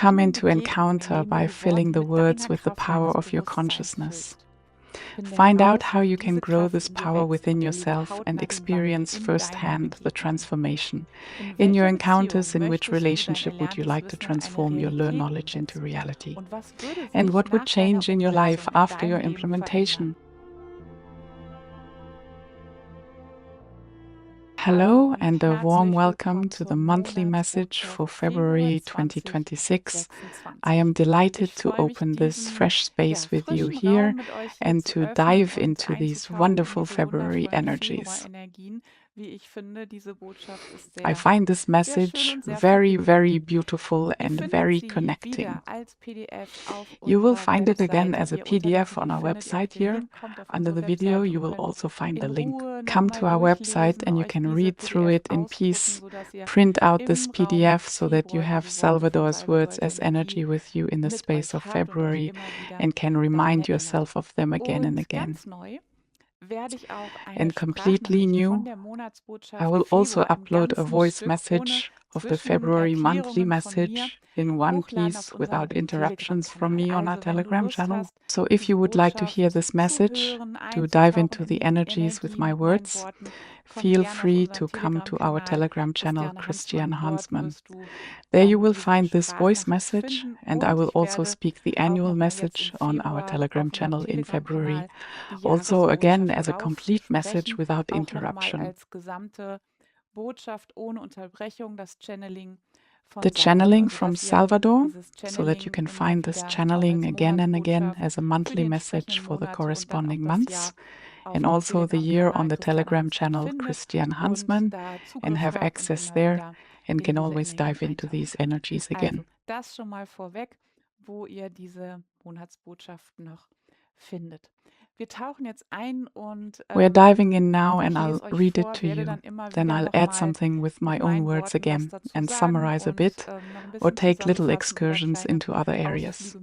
come into encounter by filling the words with the power of your consciousness. Find out how you can grow this power within yourself and experience firsthand the transformation. In your encounters, in which relationship would you like to transform your learned knowledge into reality? And what would change in your life after your implementation? Hello and a warm welcome to the monthly message for February 2026. I am delighted to open this fresh space with you here and to dive into these wonderful February energies. I find this message very, very beautiful and very connecting. You will find it again as a PDF on our website here. Under the video, you will also find the link. Come to our website and you can read through it in peace. Print out this PDF so that you have Salvador's words as energy with you in the space of February and can remind yourself of them again and again. And completely new, I will also upload a voice message of the February monthly message in one piece without interruptions from me on our Telegram channel. So if you would like to hear this message, to dive into the energies with my words, feel free to come to our Telegram channel, Christiane Hansmann. There you will find this voice message, and I will also speak the annual message on our Telegram channel in February, also again as a complete message without interruption. The channeling from Salvador, so that you can find this channeling again and again as a monthly message for the corresponding months, and also the year on the Telegram channel Christiane Hansmann, and have access there and can always dive into these energies again. Das schon mal vorweg, wo ihr diese Monatsbotschaften noch findet. We're diving in now and I'll read it to you. Then I'll add something with my own words again and summarize a bit or take little excursions into other areas.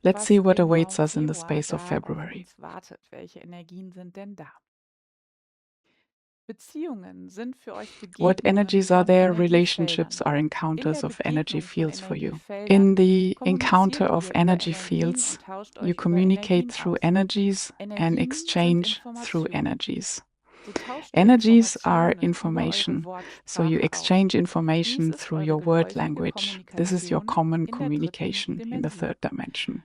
Let's see what awaits us in the space of February. What energies are there? Relationships are encounters of energy fields for you. In the encounter of energy fields, you communicate through energies and exchange through energies. Energies are information, so you exchange information through your word language. This is your common communication in the third dimension.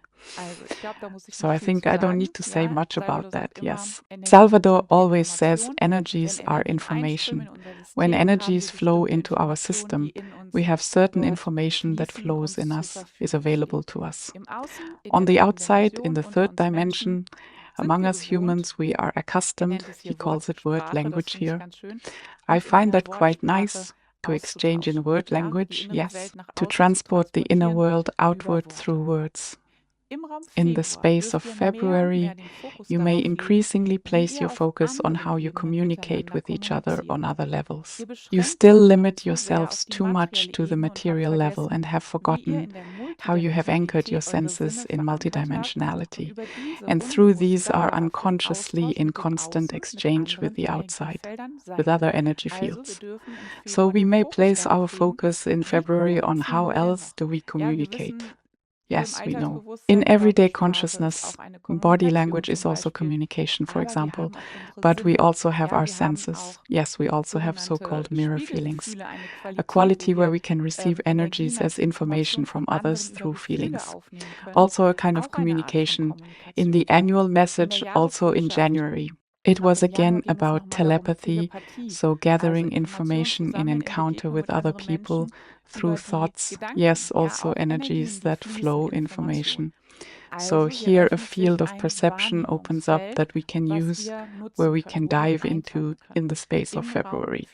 So I think I don't need to say much about that, yes. Salvador always says energies are information. When energies flow into our system, we have certain information that flows in us, is available to us. On the outside, in the third dimension, among us humans, we are accustomed, he calls it word language here. I find that quite nice, to exchange in word language, yes, to transport the inner world outward through words. In the space of February, you may increasingly place your focus on how you communicate with each other on other levels. You still limit yourselves too much to the material level and have forgotten how you have anchored your senses in multidimensionality, and through these are unconsciously in constant exchange with the outside, with other energy fields. So we may place our focus in February on how else do we communicate. Yes, we know. In everyday consciousness, body language is also communication, for example, but we also have our senses. Yes, we also have so-called mirror feelings, a quality where we can receive energies as information from others through feelings. Also a kind of communication. In the annual message, also in January, it was again about telepathy, so gathering information in encounter with other people through thoughts, yes, also energies that flow information. So here a field of perception opens up that we can use, where we can dive into in the space of February.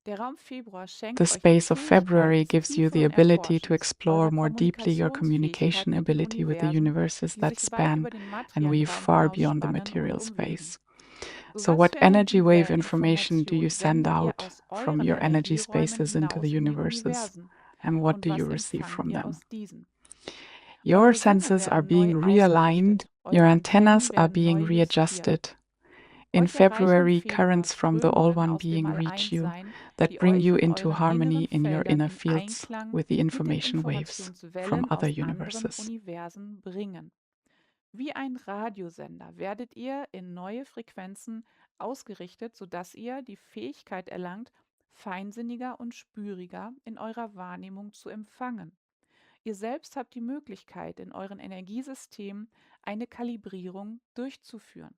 The space of February gives you the ability to explore more deeply your communication ability with the universes that span and weave far beyond the material space. So what energy wave information do you send out from your energy spaces into the universes, and what do you receive from them? Your senses are being realigned, your antennas are being readjusted. In Euch erreichen im February, Februar currents from the Strömungen All-One aus dem being reach you All-Eins-Sein, that die bring euch you in into euren harmony inneren in your Feldern inner in fields Einklang with the mit den information waves from Informationswellen other aus anderen universes. Universen bringen. Wie ein Radiosender werdet ihr in neue Frequenzen ausgerichtet, sodass ihr die Fähigkeit erlangt, feinsinniger und spüriger in eurer Wahrnehmung zu empfangen. Ihr selbst habt die Möglichkeit, in euren Energiesystemen eine Kalibrierung durchzuführen.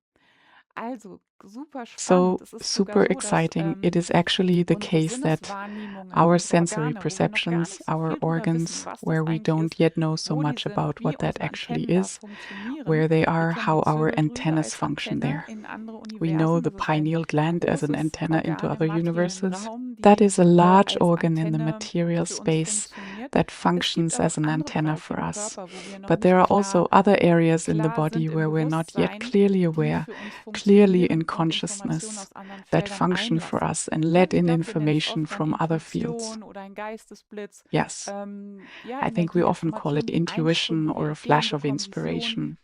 Also super spannend. So Es ist sogar super so, dass exciting. It is actually the unsere case that Sinneswahrnehmungen our und sensory Organe, wo wir noch gar perceptions, nicht so our viel drüber wissen, organs, was das where we eigentlich don't ist, yet know so wo die much sind, about wie what that unsere actually Antennen da is, funktionieren. where they Wir are, kennen die how our Zirbeldrüse antennas als function Antenne there. in andere We know Universen. the Das ist ein pineal gland as an großes antenna into Organ im other materiellen universes. Raum, That die is a large als organ in the Antenne material für uns space funktioniert. that Es gibt functions aber auch as an andere antenna Bereiche for im us. Körper, wo wir noch But there nicht are also other areas in the klar body sind im where we're not yet Bewusstsein, clearly die aware, für uns clearly in funktionieren und Informationen consciousness aus anderen that Feldern function for einlassen. us and Ja, let ich in glaube, wir nennen es information oft dann from other fields. Intuition oder ein Geistesblitz. Yes, Ja, I think we often call Energieinformationen, it die intuition einströmen, wo or wir a Ideen flash of bekommen, Visionen. inspiration.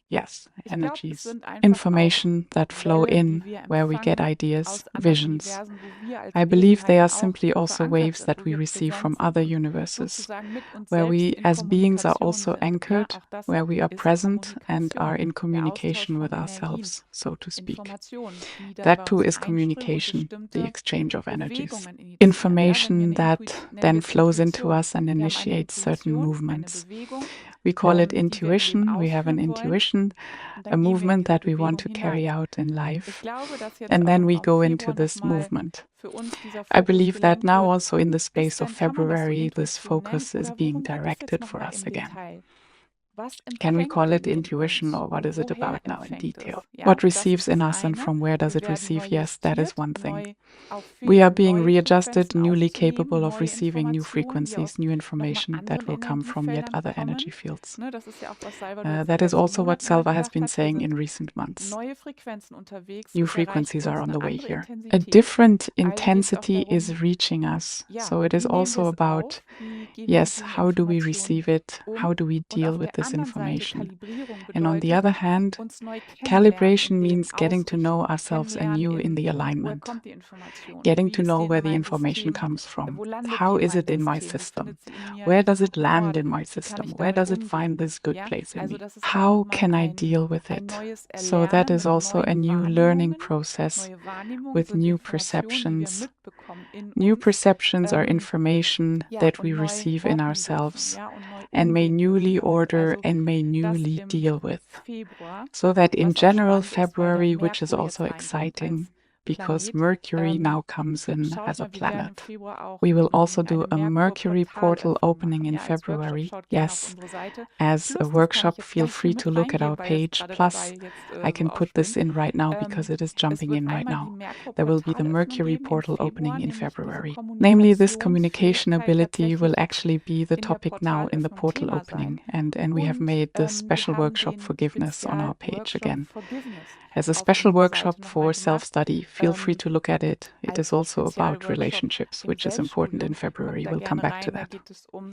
Yes, Ich glaube, es energies, sind einfach auch information that flow Wellen, die in, wir where we get empfangen ideas, aus anderen visions. Universen, wo wir als I believe they Wesenheiten are auch simply also verankert waves sind, that wo we wir receive präsent from sind other und universes, sozusagen mit uns where selbst we in as beings are Kommunikation also sind. Ja, anchored, auch das where we are ist present and are Kommunikation, in der Austausch communication von with Energien, ourselves, so to speak. Informationen, die dann That bei too uns is einströmen und communication, the bestimmte exchange of energies. Bewegungen initiieren. Ja, wenn wir Information eine that nennen wir then es flows into Intuition. us and Wir haben eine initiates certain Intuition, eine movements. Bewegung, We call it die wir in dem intuition. We have an ausführen wollen. intuition, Und a dann gehen wir in movement diese that we want Bewegung to hinein. carry out in Ich life. glaube, dass jetzt And auch then im we Raum go Februar into this nochmal movement. für uns dieser I Fokus believe that gelenkt now wird. also in the Ist space of denn, kann man das so February, this Intuition nennen? focus is Oder being worum geht es jetzt directed for nochmal us im again. Detail? Was Can we empfängt call it denn in intuition uns or what und is it woher about now in empfängt es? detail? Ja, What das receives ist in das us and eine. from where does Wir it werden neu receive? Yes, that is justiert, one thing. neu We are auffähig, being neue readjusted, Frequenzen newly aufzunehmen, capable of neue receiving new Informationen, die frequencies, aus new nochmal information that anderen will come from yet Energiefeldern other kommen. energy fields. Ne, das ist ja auch, was Salvador jetzt That die is letzten also what Monate immer Selva has gesagt been hat. Wir saying sind in recent months. neue Frequenzen unterwegs. New Es erreicht frequencies are uns on eine the way andere here. A Intensität. different Also geht es auch intensity is darum, reaching us. ja, So it is wie nehmen wir also es about, auf? Wie gehen wir mit yes, diesen how do we Informationen receive it? How do we und deal auf with der this anderen Seite information? Kalibrierung And on the bedeutet, other hand, uns neu kennenlernen calibration in dem means getting to know Ausrichten, ourselves kennenlernen anew in im, the woher alignment, kommt die Information, getting wie to ist know die in where the meinem information System, comes from. wo landet die How in is meinem it in my System, wie system? findet sie in mir Where does it land Ort, in my wie kann system? ich Where damit does it find umgehen? this good Ja, place in also me? das ist auch How nochmal can I deal with ein it? neues So that Erlernen is mit also a neuen new learning Wahrnehmungen. process Neue Wahrnehmungen with sind new Informationen, die wir perceptions. mitbekommen in New uns. perceptions are information Ja, that we und neu receive in ordnen dürfen, ourselves ja, und neu and may umgehen newly dürfen damit. order Also and may das newly im deal with. Februar, So that in was auch general, spannend ist, weil der February, which is Merkur also jetzt reinkommt exciting als because Planet. Mercury now comes in Schaut as a mal, wir werden im planet. Februar auch We will also do eine a Mercury portal Merkur-Portalöffnung opening machen, in ja, als Workshop. February. Schaut gerne auf Yes, unsere Seite. as a Plus, das kann ich workshop, jetzt feel gleich schon free to mit look at our reingeben, weil es page. gerade Plus, dabei jetzt I so can put this aufspringt. in right now because it is Es jumping wird in right einmal die now. There will be the Merkur-Portalöffnung Mercury geben im portal Februar, opening in nämlich diese February. Namely, this communication Kommunikationsfähigkeit ability will tatsächlich actually be the in der topic now in the Portalöffnung portal Thema opening. sein. And we have Und made the wir special haben workshop den forgiveness on our page Spezialworkshop again. Forgiveness As a auf special unserer Seite workshop for nochmal gemacht. self-study, feel free to look at it. It is Als also about Spezialworkshop relationships, im which is important in Selbststudium. February. Guckt da We'll come gerne back to rein, da that. geht es um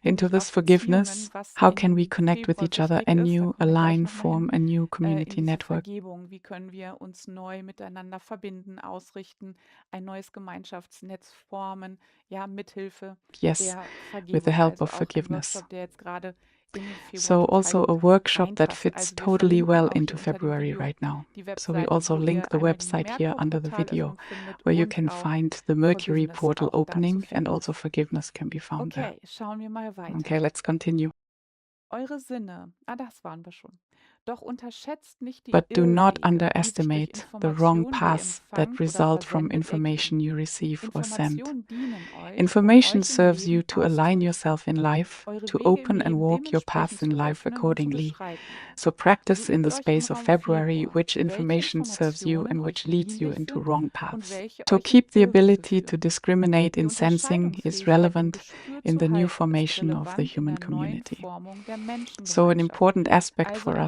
Into nämlich this auch Beziehungen, forgiveness, was how can we im connect with Februar each other wichtig ist. Da anew, kommen wir gleich align, nochmal hin. form a new In community diese network? Vergebung, wie können wir uns neu miteinander verbinden, ausrichten, ein neues Gemeinschaftsnetz formen, ja, mithilfe Yes, der Vergebung. with the help Also of auch ein forgiveness. Workshop, der jetzt gerade in den Februar So total also gut a workshop that reinpasst. fits Also wir totally verlinken well auch into hier unter dem February Video right now. die So we Webseite, also wo link ihr the einmal die website here under the video, Merkur-Portalöffnung findet where you und can auch find the Mercury Forgiveness portal auch da zu opening, and finden also ist. forgiveness can be found there. Okay, schauen wir mal weiter. Okay, let's continue. Eure Sinne, das waren wir schon. Doch unterschätzt nicht die But do not Irrwege, die sich durch underestimate the wrong Informationen, die ihr paths that empfangt oder result from versendet, ergeben. information you receive or send. Informationen dienen euch, Information euch im serves you Leben to align auszurichten, yourself in life, eure to Wege im open and Leben walk your dementsprechend path in zu life öffnen und zu accordingly. beschreiten. So So practice in übt the euch im space of Raum February Februar, which welche information serves you Informationen and euch which leads you dienlich into sind wrong und paths. welche To euch in keep the Irre ability to führen. discriminate Die in sensing is Unterscheidungsfähigkeit im relevant Gespür in zu the new halten ist formation of the relevant in human der neuen community. Formung der So an Menschengemeinschaft. important aspect Also for us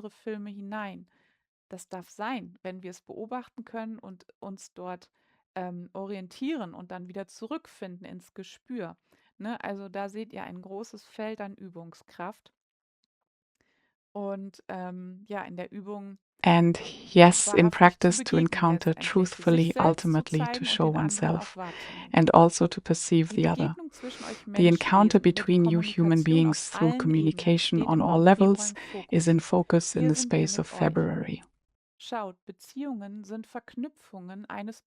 andere Filme hinein. Das darf sein, wenn wir es beobachten können und uns dort orientieren und dann wieder zurückfinden ins Gespür. Ne? Also da seht ihr ein großes Feld an Übungskraft. Und ja, in der Übung And yes, in wahrhaftig zu practice to begegnen encounter letztendlich, sich truthfully, selbst zu ultimately to zeigen und show den anderen auch oneself, wahrzunehmen. and also to perceive Die the other. Begegnung zwischen euch The encounter Menschenwesen wird between you human Kommunikation auf beings through allen Ebenen, communication steht on im all Raum levels Februar im is Fokus. in focus in Hier the sind wir space of mit euch. February. Schaut, Beziehungen sind Verknüpfungen eines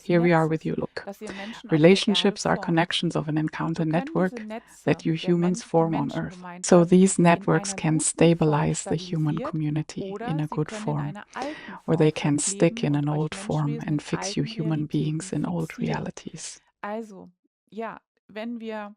Here we are with Begegnungsnetzes, you, look. das ihr Menschen auf der Erde Relationships are formt. connections of an encounter So können diese network that Netze you humans die form on Earth. So Menschengemeinschaft these in networks einer can guten Form stabilize the human stabilisiert community in oder a sie good können in form, einer alten or they Form can stick verkleben in an und euch old form Menschenwesen in and fix you alten human Realitäten beings in old fixieren. realities. Also, ja, wenn wir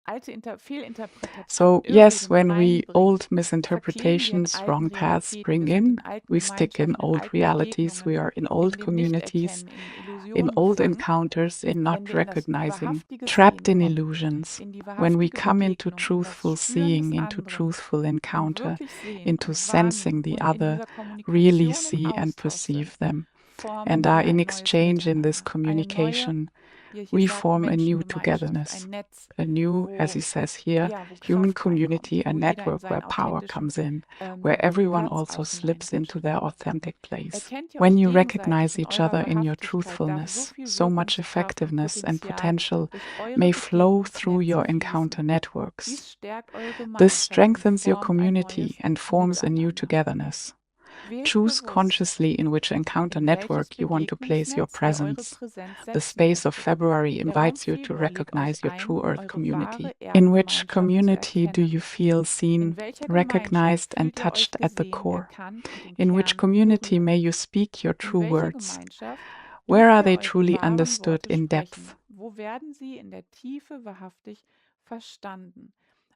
alte Fehlinterpretationen, So yes, Irrlehren when we reinbringen, old verkleben wir in misinterpretations, alten wrong paths Realitäten. bring Wir sind in in, alten we stick in Gemeinschaften, in old alten realities, we Begegnungen, are in in old dem communities, Nichterkennen, in in Illusionen old gefangen. encounters, in not Wenn wir in das recognizing, wahrhaftige trapped Sehen in kommen, illusions. in die When we wahrhaftige come into Begegnung, in das truthful Spüren des seeing, into anderen, truthful in encounter, wirklich sehen into und sensing wahrnehmen the und in other, dieser really Kommunikation im see and Austausch perceive sind, them, formen and are wir in ein neues exchange in this Miteinander, eine neue, communication, wie er hier we sagt, form a new Menschengemeinschaft, togetherness, ein Netz, a new, as he wo, says here, ja, wo human Kraft community, reinkommt, a wo jeder in network where seinen power authentischen comes in, where everyone Platz also auch slips into hineinrutscht. their authentic place. Erkennt ihr When euch you gegenseitig recognize in each eurer other in your Wahrhaftigkeit, darf so truthfulness, viel so much Wirkungskraft und effectiveness and Potenzial potential durch eure may flow through Begegnungsnetze your fließen. encounter networks. Dies stärkt eure This Gemeinschaft und strengthens your formt ein community neues and forms a new Miteinander. togetherness. Wählt Choose bewusst, consciously in which encounter in welches network you want to place your Begegnungsnetz ihr eure presence. Präsenz The setzen space of möchtet. February Der Raum invites you to Februar lädt euch recognize your ein, true Earth eure community. wahre In which Erdengemeinschaft zu community do erkennen. you feel In seen, welcher Gemeinschaft recognized, and fühlt ihr euch touched at the gesehen, core? erkannt und im In which Kern community may berührt? you speak your In true welcher words? Gemeinschaft Where dürft are ihr they eure truly wahren understood Worte in sprechen? depth? Wo werden sie in der Tiefe wahrhaftig verstanden?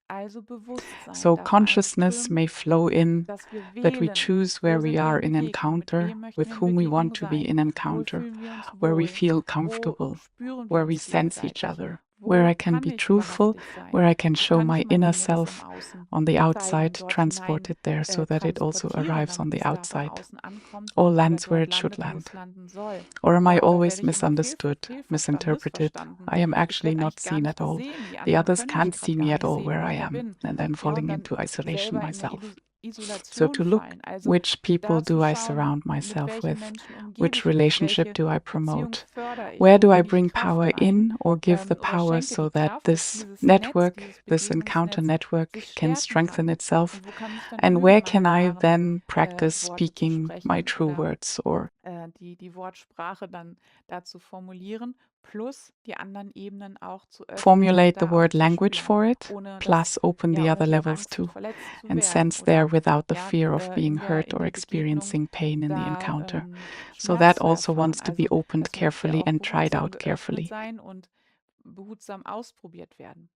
Also Bewusstsein So darf consciousness einströmen, may flow in, dass wir that we wählen, choose wo where we sind wir are in in Begegnung, mit encounter, wem möchten with wir in whom we want Begegnung to be sein, in wo encounter, fühlen wir uns where we wohl, feel wo comfortable, spüren wir where we uns sense each gegenseitig, other, where I wo can kann be ich truthful, wahrhaftig sein, where I can wo show kann my ich mein inner Inneres im self Außen on the zeigen outside, und dort hinein transport it there so that it also transportieren, arrives on damit the es da von outside, außen ankommt or oder lands where dort it should landet, wo land. es landen soll. Or am I Ja, oder always werde ich immer misunderstood, fehlverstanden, misinterpreted? missverstanden? I am Ich actually werde not eigentlich gar seen nicht at all. gesehen. Die The anderen others können mich can't gerade see gar me at nicht all sehen, where wo I ich da am, bin. and then Ja, und falling dann into isolation selber in eine myself. So Isolation to look, fallen. Also which people da zu do I schauen, surround mit myself welchen with? Menschen umgebe Which ich mich, relationship welche do I Beziehung promote? fördere ich, Where wo do I bringe ich bring Kraft power rein in or give the oder power schenke so die that Kraft, dass this dieses Netz, network, dieses this encounter Begegnungsnetz network sich can stärken strengthen kann? itself? Und wo kann ich dann And üben, where meine can I wahren then practice Worte zu speaking my sprechen true oder words or die Wortsprache dann dazu formulieren, plus die anderen Ebenen auch zu öffnen und formulate the da auch word zu language spüren, for it, ohne dass, plus open ja, the ohne other die levels Angst, too, verletzt zu and werden sense there oder without the ja, fear of being hurt in or der Begegnung experiencing pain in the da encounter. So Schmerz that zu also wants erfahren. to be Also opened das möchte ja carefully auch and tried behutsam out geöffnet carefully. sein und behutsam ausprobiert werden.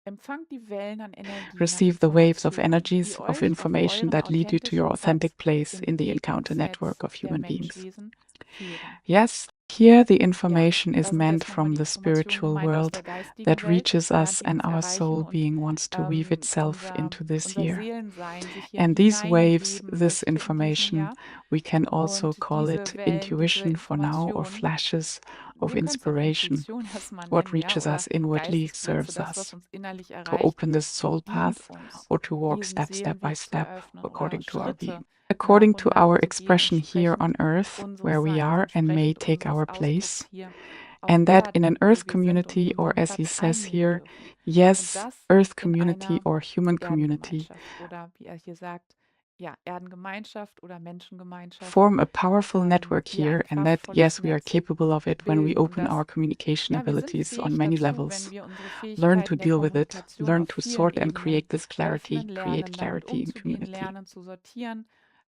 Empfangt die Wellen an Energie, an Receive the waves of Informationen, die energies of euch auf information euren that lead you to your authentischen authentic Platz place im in the encounter Begegnungsnetz network of der human beings. Menschwesen führen. Yes, here the Ja, information is da sind meant jetzt nochmal from die the Informationen spiritual gemeint aus der world geistigen that Welt, reaches ja, us die and uns our erreichen soul und being wants to weave itself into this unser year. Seelensein sich hier And these waves, hineingeben this möchte in diesem information, Jahr. we can also Und call diese it Wellen, diese intuition for now or Informationen, flashes of wir können es auch inspiration. Intuition erstmal What nennen, ja, reaches oder us inwardly Geistesblitze, serves das, was us uns innerlich to erreicht, open this die soul dient path uns, or to walk diesen step by Seelenweg zu step eröffnen oder according to our Schritte being. nach According und to nach our zu gehen, expression here on entsprechend earth, unseres where we Seins, are and may entsprechend take unseres our Ausdrucks place, hier auf and that in Erden, an hier earth wir sind und community, or unseren as he Platz says einnehmen here, dürfen. Und yes, das earth in community einer or human community, Erdengemeinschaft oder wie er hier sagt, ja, Erdengemeinschaft oder Menschengemeinschaft, form a powerful network die ein here, and that, kraftvolles yes, we are Netz capable of it when we bilden und open our das, communication ja, wir sind abilities on fähig many dazu, wenn levels. wir unsere Learn to Fähigkeiten der deal with it, Kommunikation learn auf to vielen sort and Ebenen create this clarity, öffnen, create lernen, damit clarity in umzugehen, community. lernen zu sortieren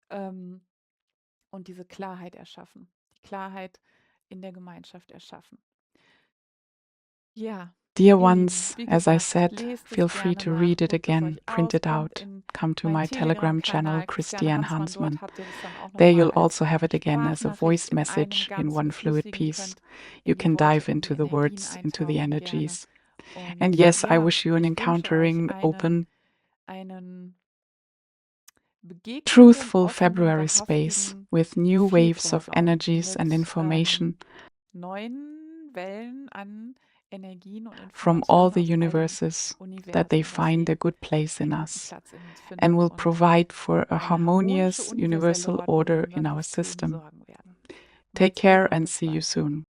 ähm, und diese Klarheit erschaffen, die Klarheit in der Gemeinschaft erschaffen. Ja, Dear ihr Lieben, ones, wie as I gesagt, said, lest feel es free gerne to nach, read it druckt es again, euch print aus, it kommt out, in come to meinen my Telegram channel, Telegram-Kanal, Christiane Christiane Hansmann, dort Hansmann. habt ihr das dann auch There nochmal you'll als also have it again as a Sprachnachricht voice in einem message in ganz one fluid flüssigen, piece. könnt You in die can Worte, dive in die into the Energien words, into the eintauchen gerne. energies. And Und yes, I ja, wish you an ich wünsche euch encountering, open, einen begegnenden, truthful offenen, February space wahrhaftigen with new waves of Februarraum energies and mit information neuen Wellen an Energien und from all Informationen the aus allen universes, that they Universen, dass find sie a good place in einen guten us Platz in uns and finden will und provide for a eine harmonische harmonious universelle universal Ordnung in order in unserem our System system. sorgen werden. Take Macht's gut care und and bis see you bald. soon.